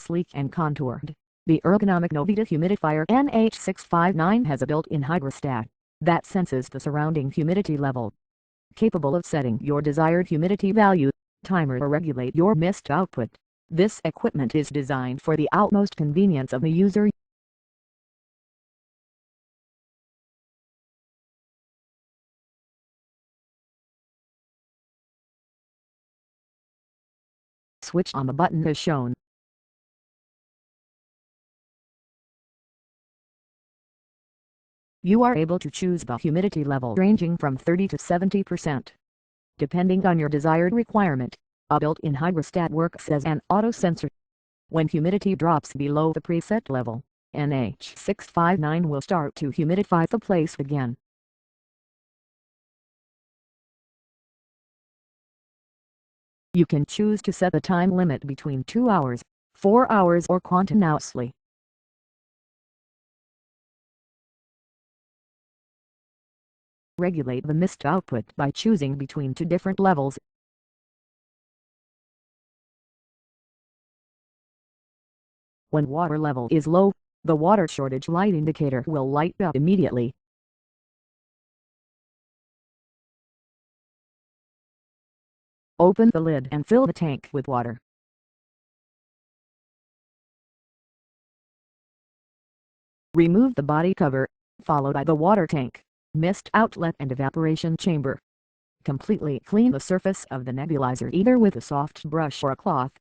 sleek and contoured. The ergonomic Novita Humidifier NH659 has a built-in hydrostat that senses the surrounding humidity level. Capable of setting your desired humidity value, timer or regulate your mist output. This equipment is designed for the utmost convenience of the user. Switch on the button as shown. You are able to choose the humidity level ranging from 30 to 70%. Depending on your desired requirement, a built-in hydrostat works as an auto-sensor. When humidity drops below the preset level, NH659 will start to humidify the place again. You can choose to set the time limit between 2 hours, 4 hours or continuously. Regulate the mist output by choosing between two different levels. When water level is low, the water shortage light indicator will light up immediately. Open the lid and fill the tank with water. Remove the body cover, followed by the water tank, mist outlet and evaporation chamber. Completely clean the surface of the nebulizer either with a soft brush or a cloth.